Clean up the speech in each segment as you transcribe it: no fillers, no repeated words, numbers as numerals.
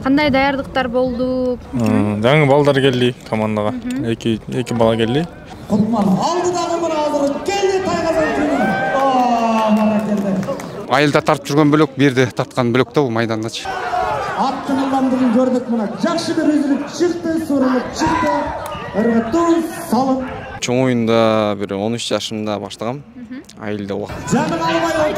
Кандай даярдыктар болду? Жаңы балдар келди командага. Эки бала келди. Кутман алдыдагы мына азыр келди Тайгазан күнү. Айылда тартып жүргөн бөлөк, берде тарткан бөлөк да бул майдандачы. Аттын ылдамдыгын көрдүк мына. Жакшы бир үзүлүп чыкты, сурулуп чыкты. Ыргыттуу салып. Чоң оюнда бир 13 жашымда баштагам. Айылда убак. Жаңы албай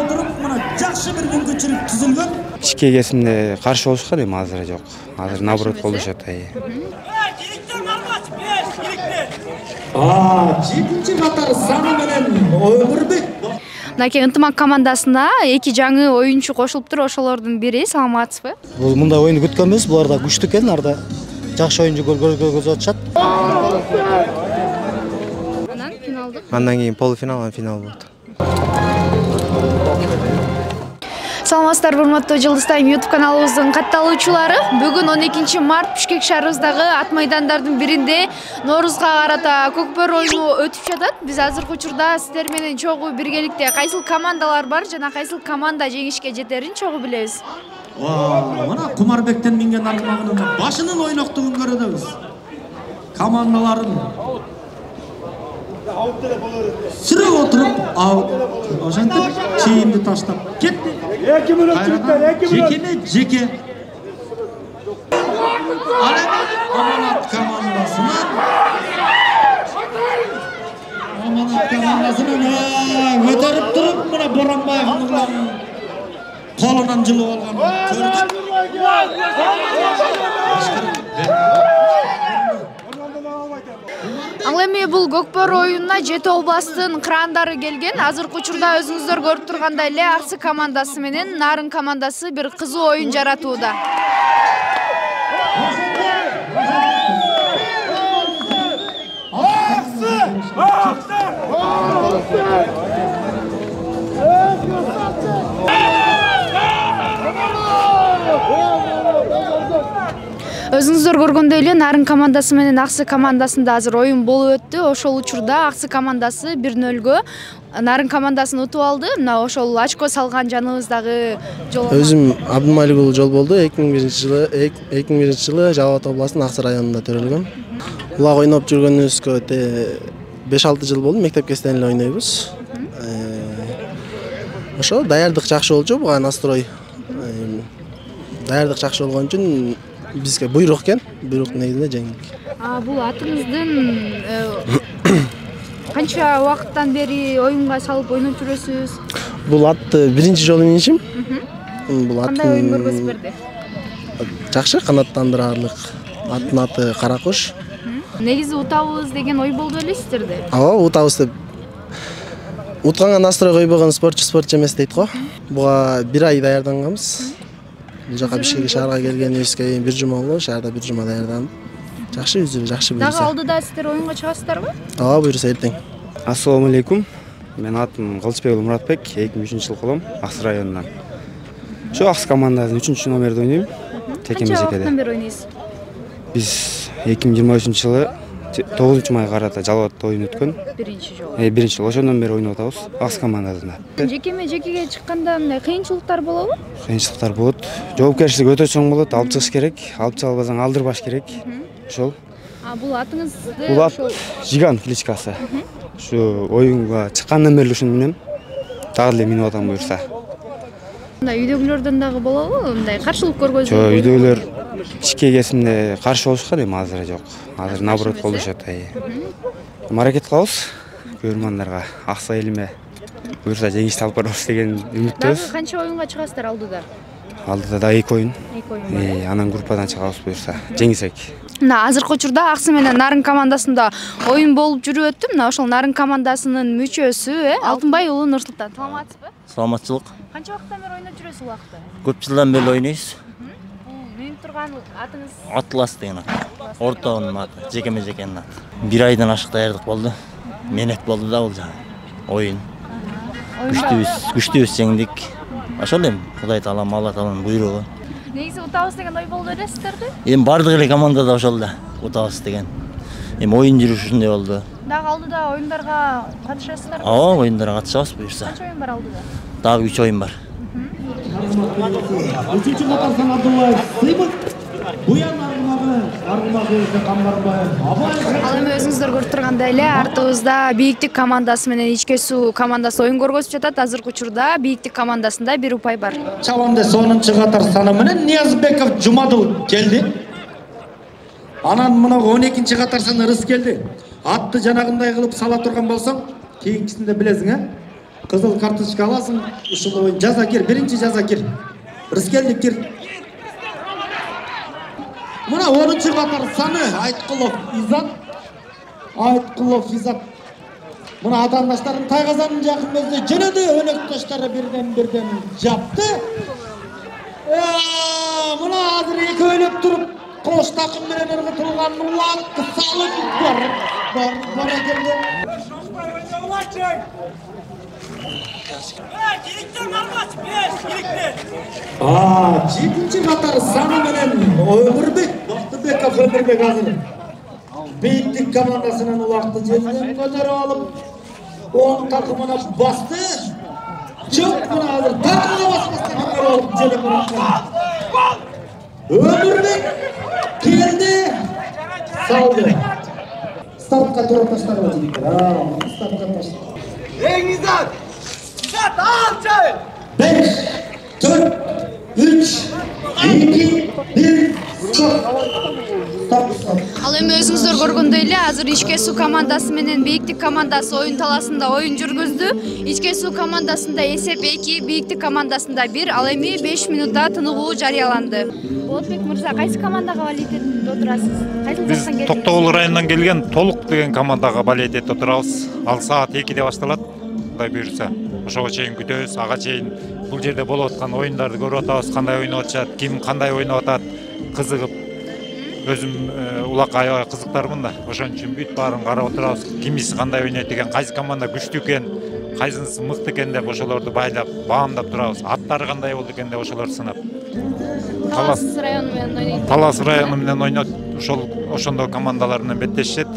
отуруп, мына жакшы бир мүмкүнчүлүк түзүлгөн. Ичке кесимде каршы болушкан эми азыр жок. Азыр наоборот болушат. Жетинчи катар саны менен Өмүрбек. Мынакей ынтымак командасына эки жаңы оюнчу кошулуптур, ошолордун бири. Саламатсызбы? Бул мындай оюнду күткөнбүз. Булар да күчтүү экен, арда жакшы оюнчу көргөзүп атышат. Анан финалдык. Андан кийин полуфинал, финал болот. Саламатсыздар, урматтуу Жылдыз Тайм YouTube каналыбыздын катталуучулары. Бүгүн 12 март Бишкек шаарыбыздагы ат майдандардын биринде Ноорузга карата көкбөр оюну өтүп жатат. Биз азыркы учурда сиздер менен чогуу биргеликте кайсыл командалар бар жана кайсыл команда жеңишке жетерин чогуу билебиз. Мына Кумарбектен минген аргымагынын башынын ойноктугун көрөбүз. Командаларын сүрөп отуруп, ошентип чейимди таштап кетти. Жеке. Аманат командасынан өтөрүп туруп, мына Боронбаевдин колунан жылып алганын көрдүк. Ал эми бул көкбөр оюнуна Жети областын кырандары келген. Азыркы учурда өзүңүздөр көрүп тургандай эле Аксы командасы менен Нарын командасы бир кызуу оюн жаратууда. Өзүңүздөр көргөндөй эле Нарын командасы менен Аксы командасында азыр оюн болуп өттү. Ошол учурда Аксы командасы 1-0 Нарын командасын утуп алды. Мына ошол очко салган жаныбыздагы жол. Өзүм Абдымалик уулу Жол болду. 2001 жылы Жалал Абад областынын Аксы районунда төрөлгөм. Улак ойноп жүргөнүбүзгө 5-6 жыл болду. Мектепке чейин эле ойнойбуз. Ошо даярдык жакшы болчу, буга настрой. Даярдык жакшы болгон үчүн бизге буйрук экен. Буйруктун негизинде жеңдик. Бул атыңыздын канча убакыттан бери оюнга салып ойноп жүрөсүз? Бул атты биринчи жолу минишим. Бул ат Кандай оюн көргөзүп берди? Жакшы, канаттандырарлык. Аттын аты Каракош. Негизи утабыз деген ой болду беле сиздерде? Ооба, утабыз деп. Утканга настрой койбогон спортчу эмес дейт го. Буга 1 ай даярданганбыз. Бул жака Бишкек шаарга келгенибизге 1 жума болду. Шаарда 1 жума даярданып. Жакшы үзүп, жакшы буйруса. Дагы алдыда сиздер оюнга чыгасыздарбы? Ооба, буйруса эртең. Ассаламу алейкум. Мен атым Кылычбек Муратбек, 2003 колом, Аксы районунан. Ошо Аксы командасынын 3 номерде ойнойм. Канча убакыттан бери ойнойсуз? Биз 2023 жылы 9 майга карата Жалал Абадта оюн өткөн. Биринчи жолу. Биринчи жолу ошондон бери ойноп атабыз Аксы командасында. Жекеме-жекеге чыкканда мындай кыйынчылыктар болобу? Кыйынчылыктар болот. Жоопкерчилик өтө чоң болот. Алып чыгыш керек. Алып чыга албасаң алдырбаш керек. Ошол. Бул атыңызды Бул ат Жиган кличкасы. Ушу оюнга чыккандан бери ушуну минем. Дагы эле минип атам буюрса. Мындай үйдөгүлөрдөн дагы болобу? Мындай каршылык көргөзүп? Жок, үйдөгүлөр ичке кесимде каршы болушкан эми азыр жок. Азыр наоборот болушат. Аракет кылабыз. Көрөрмандарга акса элиме буюрса жеңишти алып барабыз деген үмүттөбүз. Дагы канча оюнга чыгасыздар алдыда? Алдыда да 2 оюн. 2 оюн. Анан группадан чыгабыз буюрса жеңсек. Мына азыркы учурда Аксы менен Нарын командасында оюн болуп жүрүп өттү. Мына ошол Нарын командасынын мүчөсү Алтынбай уулу Нурсултан. Саламатсызбы? Саламатчылык. Канча убакыттан бери ойноп жүрөсүз убакта? Көп жылдан бери ойнойбуз. Минип турган атыңыз? Атлас деген ат. Ортонун аты, жекеме-жекенин аты. 1 айдан ашык даярдык болду. Менет болду да бул жана. Оюн. Күчтүүбүз жеңдик. Ошол эми Кудай таалам, Алла тааланын буйругу. Негизи утабыз деген ой болду эле сиздерде? Эми бардык эле командада ошол да утабыз деген. Эми оюн жүрүшү ушундай болду. Дагы алдыда оюндарга катышасыздарбы? Ооба, оюндарга катышабыз буюрса. Канча оюн бар алдыда? Дагы 3 оюн бар. Üçüncü Katarsan Abdullayev Sыймык. Буян аргымак өзү Камбарбаев. Ал эми өзүңүздөр көрүп тургандай эле артыбызда Бийиктик командасы менен Ичке суу командасы оюн көргөзүп жатат. Азыркы учурда Бийиктик командасында бир упай бар. Чабамда 10-чы катар саны менен Ниязбеков Жумадыл келди. Анан мына 12-чи катар саны Рыс келди. Атты жанагындай кылып сала турган болсоң, кийинкисинде билесиң, кызыл карточка аласың. Ушул оюн жаза кир, биринчи жаза кир. Рыс келди кир. Мына 10-чы катар саны Айткулов Изат. Айткулов Изат. Мына атандаштардын тайгазанын жакын өзү жөнөдү, өнөктөштөрү бирден жапты. Мына азыр экөөлөп туруп кош такым менен ыргытылган улак салып бара келди. Жетинчи катар саны менен Өмүрбек Бактыбеков Өмүрбек азыр Бийиктик командасынын улакты жерден көтөрүп алып, оң такымына басты. Жок, мына азыр такымга басмастан көтөрүп алып жерге бараткан. Өмүрбек келди, салды. Стартка тура таштарып атат. Стартка таштар. Еңизат! Изат алчай! 5, 4, 3, 2, 1, стоп. Ал эми өзүңүздөр көргөндөй эле азыр Ичке суу командасы менен Бийиктик командасы оюн талаасында оюн жүргүздү. Ичке суу командасында эсеп 2, Бийиктик командасында 1. Ал эми 5 минутта тыныгуу жарыяланды. Болотбек мырза, кайсы командага болеть этип отурасыз? Биз Токтогул районунан келген Толук деген командага болеть этип отурабыз. Ал саат 2-де башталат. Кудай буйрса, ошого чейин күтөбүз. Ага чейин бул жерде болуп аткан оюндарды көрүп атабыз, кандай ойноп атышат, ким кандай ойноп атат, кызыгып. Өзүм улак аябай кызыктармын да. Ошон үчүн бүт баарын карап отурабыз. Кимиси кандай ойнойт экен, кайсы команда күчтүү экен, кайсынысы мыкты экен деп ошолорду байлап, баамдап турабыз. Аттары кандай болду экен деп ошолорду сынап. Талас району менен ойнойт. Талас району менен ойнойт. Ошондой командалар менен беттешет.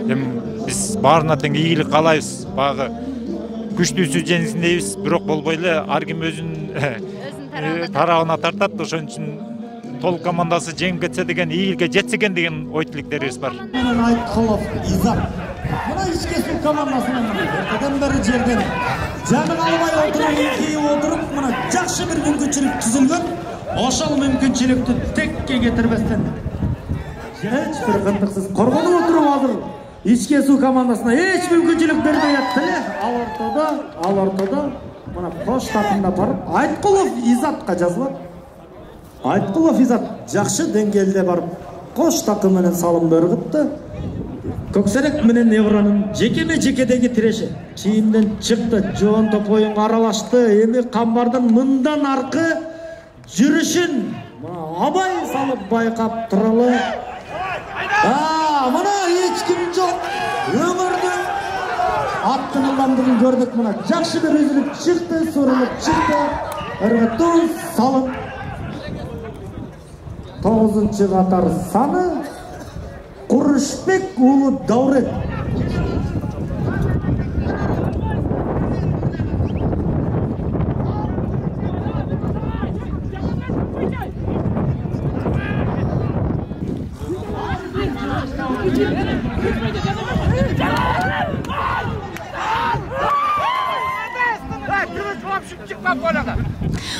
Эми биз баарына тең ийгилик каалайбыз. Багы күчтүүсү жеңсин дейбиз, бирок болбой эле ар ким өзүнүн тарабына тартат. Ошон үчүн Толук командасы жеңип кетсе деген, ийгиликке жетсе экен деген ой тилектерибиз бар. Менен Айткулов Изат. Мына Ичке суу командасынан эртеден бери жерден жамын албай отуруп, мына жакшы бир мүмкүнчүлүк түзүлгөн. Ошол мүмкүнчүлүктү текке кетирбестен эч бир кыйынчылыксыз коргонуп отуруп азыр Ичке суу командасына эч мүмкүнчүлүк бербей атты. Ал ортодо мына кош такымда барып Айткулов Изатка жазылат. Айткулов Изат жакшы деңгээлде барып кош такым менен салымды ыргытты. Көксерек менен Евронун жекеме-жекедеги тиреши кийимден чыкты, жоон топ оюнга аралашты. Эми Камбардын мындан аркы жүрүшүн абай салып байкап туралы. Мына эч ким жок. Өмүрдүн аттын ылдамдыгын көрдүк. Мына жакшы бир үзүлүп чыкты, сурулуп чыкты. Ыргыттуу салым. 9-чы катар саны Курушбек уулу Даурен.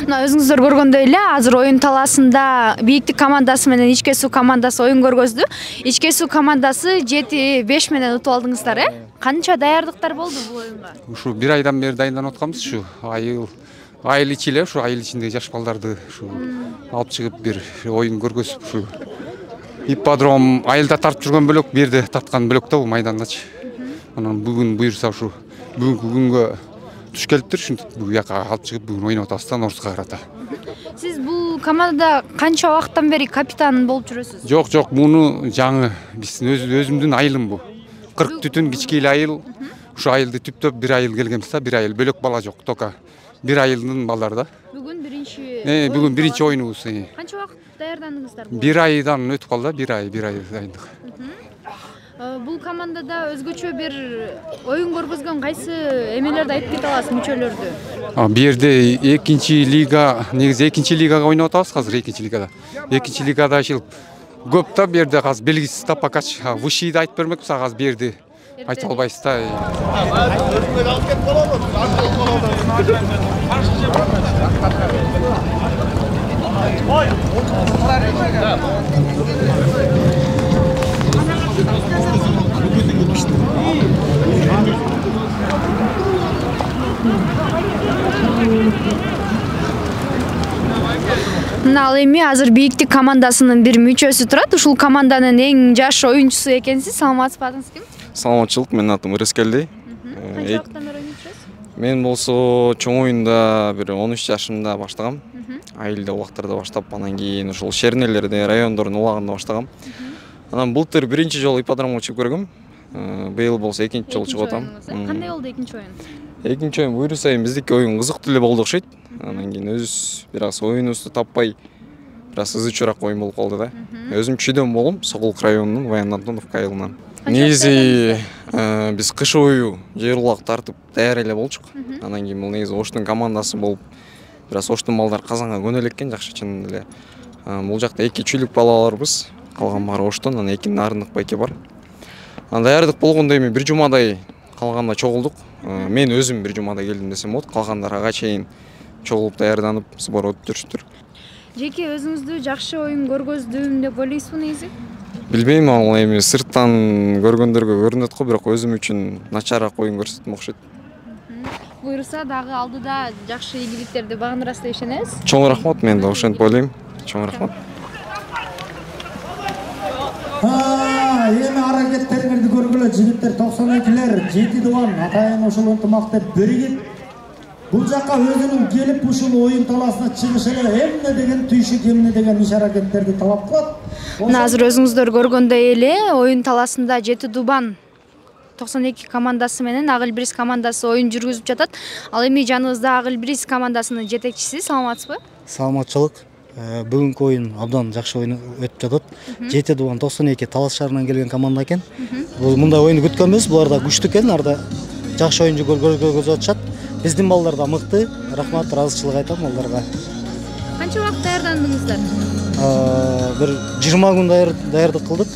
Мына өзүңүздөр көргөндөй эле азыр оюн талаасында Бийиктик командасы менен Ичке суу командасы оюн көргөздү. Ичке суу командасы 7-5 менен утуп алдыңыздар, Канча даярдыктар болду бул оюнга? Ушу 1 айдан бери дайынданып атканбыз. Ушу айыл ичи эле, ушу айыл ичиндеги жаш балдарды ушу алып чыгып бир оюн көргөзүп, ушу ипподром айылда тартып жүргөн бөлөк, бу жерде тарткан бөлөк да бул майдандачы. Анан бүгүн буйрса ушу бүгүнкү күнгө туш келиптир, ушинтип буг жака алып чыгып бүгүн ойноп атабыз да Норузга карата. Сиз бул командада канча убакыттан бери капитан болуп жүрөсүз? Жок, муну жаңы биздин өзүмдүн айылым бу. 40 түтүн кичкейле айыл. Ушу айылды түптөп 1 айыл келгенбиз да, 1 айыл бөлөк бала жок, тока 1 айылдын балдары да. Бүгүн биринчи Бүгүн биринчи оюнубуз. Канча убакыт даярдандыңыздар? 1 айдан өтүп калды да, 1 ай дайындык. Бул командада өзгөчө бир оюн көргөзгөн кайсы эмелерди айтып кете аласыз, мүчөлөрдү? Бу жерде экинчи лига, негизи экинчи лигага ойноп атабыз азыр экинчи лигада. Экинчи лигада ушул көп да бу жерде азыр белгисиз да пока вышийди айтып бермекпиз, азыр бу жерде айта албайбыз да. Мына ал эми азыр Бийиктик командасынын бир мүчөсү турат. Ушул команданын эң жаш оюнчусу экенсиз. Саламатсызбы, атыңыз ким? Саламатчылык, менин атым Ырыскелди. Канчалыктан бери ойноп жүрөсүз? Мен болсо чоң оюнда бир 13 жашымда баштагам. Айылда убактарда баштап, анан кийин ушул шернелерде, райондордун улагында баштагам. Анан былтыр биринчи жолу ипподромго чыгып көргөм. Быйыл болсо экинчи жолу чыгып атам. Кандай болду экинчи оюн? Экинчи оюн буйрук сайын биздики оюн кызыктуу эле болду окшойт. Анан кийин өзүбүз бир аз оюнубузду таппай, бир аз ызычуураак оюн болуп калды да. Өзүм чүйдөн болом, Сокулук районунун Баян Антоновка айылынан. Негизи биз кыш ою жер улак тартып даяр эле болчук. Анан кийин бул негизи Оштун командасы болуп, бир аз Оштун балдар Казанга көнө экен, жакшы чын эле. Бул жакта 2 чүйлүк балаларыбыз, калган баары Оштон, анан 2 Нарындык байке бар. Анан даярдык болгондо эми бир жумадай калганда чогулдук. Мен өзүм бир жумада келдим десем болот. Калгандар ага чейин чогулуп даярданып, сбор өтүп жүрүштүр. Жеке өзүңүздү жакшы оюн көргөздүм деп ойлойсузбу негизи? Билбейм, ал эми сырттан көргөндөргө көрүнөт го, бирок өзүм үчүн начарыраак оюн көрсөттүм окшойт. Буйруса дагы алдыда жакшы ийгиликтерди багындырасыз деп ишенесиз? Чоң рахмат, мен да ошентип ойлойм. Чоң рахмат. Эми аракеттериңерди көргүлө жигиттер, 92-лер 7 дубан атайын ушул ынтымакта биригип бул жакка өзүнүн келип ушул оюн таласына чыгыш эле эмне деген түйшүк, эмне деген иш аракеттерди талап кылат. Мына азыр өзүңүздөр көргөндөй эле оюн таласында 7 дубан 92 командасы менен Агылбриз командасы оюн жүргүзүп жатат. Ал эми жаныбызда Агылбриз командасынын жетекчиси. Саламатсызбы? Саламатчылык. Бүгүнкү оюн абдан жакшы оюн өтүп жатат. 7 дубан 92 Талас шаарынан келген команда экен. Бул мындай оюнду күткөнбүз. Булар да күчтүү экен, арда жакшы оюн көргөзүп атышат. Биздин балдар да мыкты. Рахмат, ыраазычылык айтам аларга. Канча убакыт даярдандыңыздар? Бир 20 күн даярдык кылдык.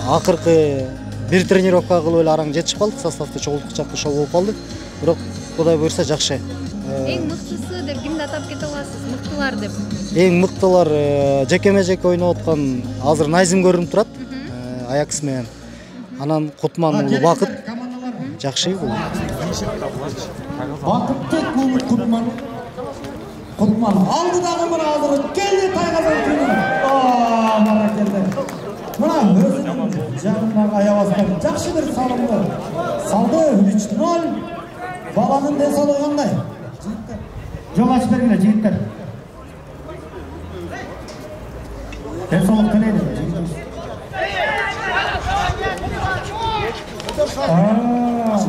Акыркы бир тренировка кылып эле араң жетишип калдык. Составды чогулткучак ошол болуп калды. Бирок Кудай буйрса жакшы. Эң мыктысы деп кимди атап кете аласыз? Мыктылар деп. Эң мыктылар жекеме-жеке ойноп аткан азыр Найзим көрүнүп турат. Аякс менен. Анан Кутман уулу Бакыт жакшы бул. Бакыттык уулу Кутман. Кутман алдыдагы мына азыр келди Тайгазан күнү. Баракелде. Мына өзүнүн жанындагы аябастан жакшы бир салымды салды. 3-0. Баланын ден соолугу кандай? Жол ачып бергиле жигиттер. Ден соолук тилейли.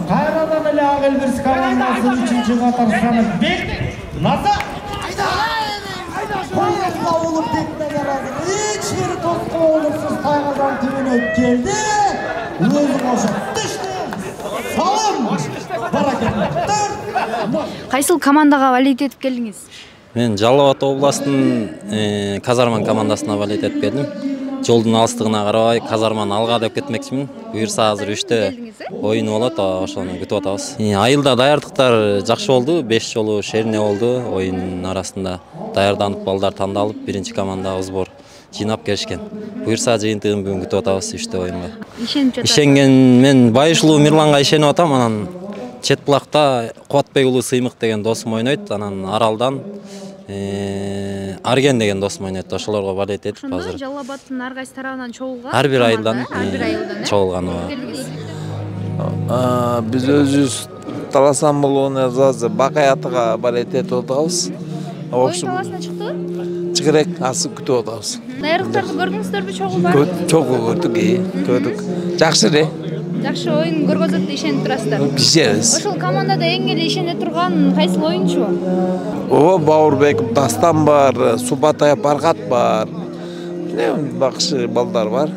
Кайрадан эле Агылбриз командасы 3-чү катарсаны бек назар. Пайызга улуп бекне жарады. Эч бир тоско олурсуз Тайгазан түбүнө келди. Өзү кошуп түштү. Салым. Баракелде. Кайсыл командага валет этип келдиңиз? Мен Жалал Абад областынын Казарман командасына валет этип келдим. Жолдун алыстыгына карабай Казарман алга деп кетмекчимин. Буйрса азыр 3-тө оюн болот, ошону күтүп атабыз. Айылда даярдыктар жакшы болду. 5 жолу шерне болду. Оюн арасында даярданып, балдар тандалып, биринчи командага сбор жыйнап келишкен. Буйрса жыйынтыгын бүгүн күтүп атабыз 3-тө оюнга. Ишенген мен Байышулуу Мирланга ишенип атам. Анан Чет булакта Кубатбек уулу Сыймык деген досум ойнойт. Анан Аралдан Арген деген досум ойнойт. Ошолорго валет этип азыр. Жалал Абадтын ар кайсы тарабынан чогулган? Ар бир айылдан чогулган. Биз өзүбүз таласан болгону азыр Бакай атыга валет этип атабыз. Оюн таласына чыктыбы? Чыгырек асып күтүп атабыз. Даярдыктарды көрдүңүздөрбү чогулбай? Чогуу көрдүк. Жакшы эле. Жакшы оюн көргөзөт деп ишенип турасыздар. Ишенебиз. Ошол командада эң эле ишене турган кайсыл оюнчу? Бауырбек Дастан бар, Субатай Баргат бар. Бакшы балдар бар.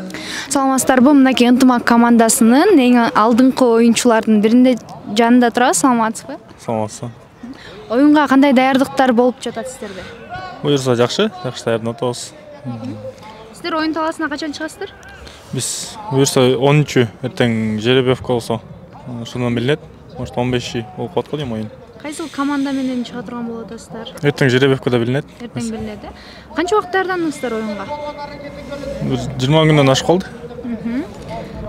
Саламатсыздарбы? Мынакей ынтымак командасынын эң алдыңкы оюнчулардын биринде жанында турабыз. Саламатсызбы? Саламатсыз. Оюнга кандай даярдыктар болуп жатат сиздерде? Буюрса жакшы даярданып атабыз. Сиздер оюн талаасына качан чыгасыздар? Биз буюрса 13 эртең жеребевка болсо ушундан билинет. Может 15 болуп калат го дейм оюн. Кайсыл команда менен чыга турган болуп атасыздар? Эртең жеребевкада билинет. Эртең билинет. Канча убакыт даярдандыңыздар оюнга? 20 күндөн ашып калды.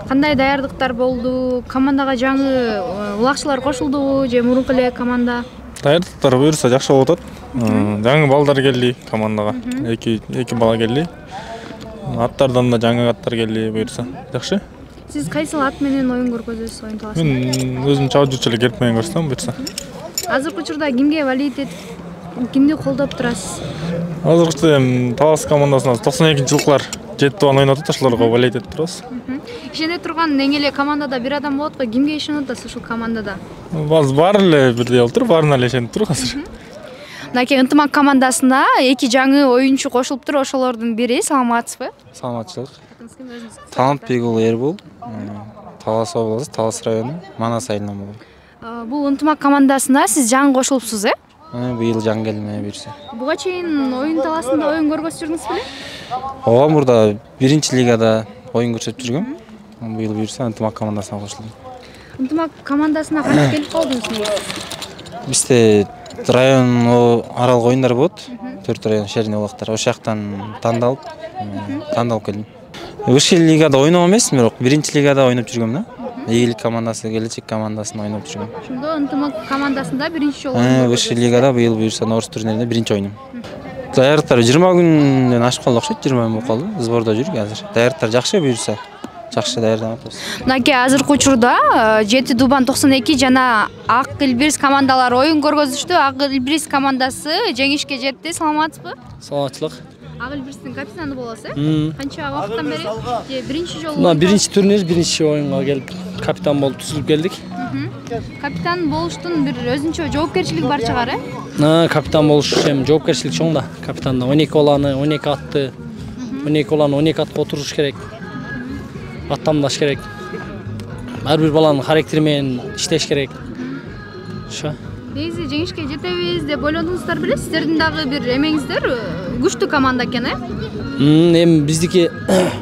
Кандай даярдыктар болду? Командага жаңы улакчылар кошулдубу же мурунку эле команда? Даярдыктар буюрса жакшы болуп атат. Жаңы балдар келди командага. Эки бала келди. Аттардан да жаңы аттар келди буюрса. Жакшы. Сиз кайсыл ат менен оюн көргөзөсүз оюн талаасында? Мен өзүм чабуулчу эле керп менен көрсөтөм буюрса. Азыркы учурда кимге валиет этип, кимди колдоп турасыз? Азыркы эми Талас командасына 92-жылкылар жетип ойноп атат, ошолорго валиет этип турабыз. Ишене турган эң эле командада бир адам болот го, кимге ишенип атасыз ушул командада? Баары эле бирдей болуп тур, баарына эле ишенип тур азыр. Мынакей ынтымак командасына эки жаңы оюнчу кошулуп тур, ошолордун бири. Саламатсызбы? Саламатчылык. Талантбек уулу Эрбул, Талас областы, Талас району, Манас айылынан болом. Бул ынтымак командасына сиз жаңы кошулупсуз, Быйыл жаңы келдим буюрса. Буга чейин оюн талаасында оюн көргөзүп жүрдүңүз беле? Ооба, мурда 1-лигада оюн көрсөтүп жүргөм. Быйыл буюрса ынтымак командасына кошулдум. Ынтымак командасына кантип келип калдыңыз? Бизде район аралык оюндар болот, 4 район шерне улактар. Ошол жактан тандалып келдим. Высший лигада ойногом эмес, бирок 1-лигада ойноп жүргөм да. Ийгилик командасы, келечек командасында ойноп жүргөм. Ошондо ынтымак командасында биринчи жолу ойноо. Высший лигада быйыл буюрса Норус турниринде биринчи ойнум. Даярдыктар 20 күндөн ашып калды окшойт, 20 күн болуп калды. Сбордо жүрүк азыр. Даярдыктар жакшы буюрса. Жакшы даярданып атабыз. Мынакей азыркы учурда Жети Дубан 92 жана Ак Илбирис командалары оюн көргөзүштү. Ак Илбирис командасы жеңишке жетти. Саламатсызбы? Саламатчылык. Ак Илбиристин капитаны болосуз, Канча убакыттан бери? Же биринчи жолу? Мына биринчи турнир, биринчи оюнга келип капитан болуп түзүлүп келдик. Капитан болуштун бир өзүнчө жоопкерчилиги бар чыгар, Капитан болуш эми жоопкерчилик чоң да. Капитанда 12 баланы, 12 атты, 12 баланы 12 атка отуруш керек. Аттамдаш керек. Ар бир баланын характери менен иштеш керек. Ошо. Негизи жеңишке жетебиз деп ойлодуңуздар беле? Сиздердин дагы бир эмеңиздер күчтүү команда экен, Эми биздики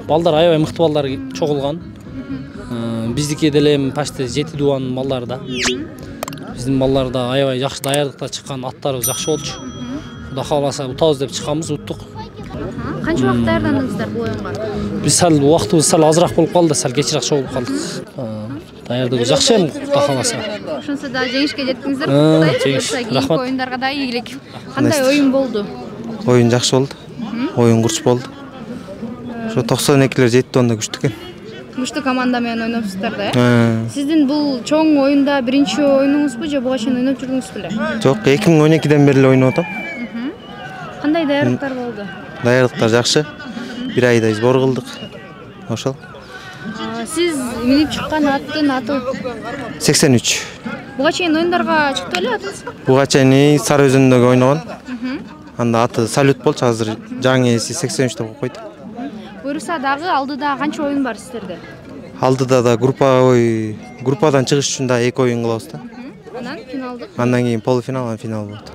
балдар аябай мыкты балдар чогулган. Биздики деле эми почти Жети Дубан балдары да. Биздин балдар да аябай жакшы даярдыкта чыккан, аттарыбыз жакшы болчу. Кудай кааласа утабыз деп чыкканбыз, уттук. Канча убакыт даярдандыңыздар бул оюнга? Биз сал убактыбыз сал азыраак болуп калды, сал кечирээк чогулуп калдык. Даярдыгыбыз жакшы эми, Кудай кааласа. Ошонсо да жеңишке жеттиңиздер. Кийинки оюндарга да ийгилик. Кандай оюн болду? Оюн жакшы болду. Оюн курч болду. Ошо 92-лер Жети Дубанда күчтүү экен. Күчтүү команда менен ойнопсуздар да, Сиздин бул чоң оюнда биринчи оюнуңузбу же буга чейин ойноп жүрдүңүз беле? Жок, 2012-ден бери эле ойноп атам. Кандай даярдыктар болду? Даярдыктар жакшы. Бир айда сбор кылдык. Ошол. Сиз минип чыккан аттын аты 83. Буга чейин оюндарга чыкты беле атыңыз? Буга чейин Сары Өзөндөгү ойногон. Анда аты Салют болчу, азыр жаңы эси 83 деп койду. Буюрса дагы алдыда канча оюн бар сиздерде? Алдыда да группадан чыгыш үчүн да 2 оюн кылабыз да. Анан финалдык. Андан кийин полуфинал, финал болот.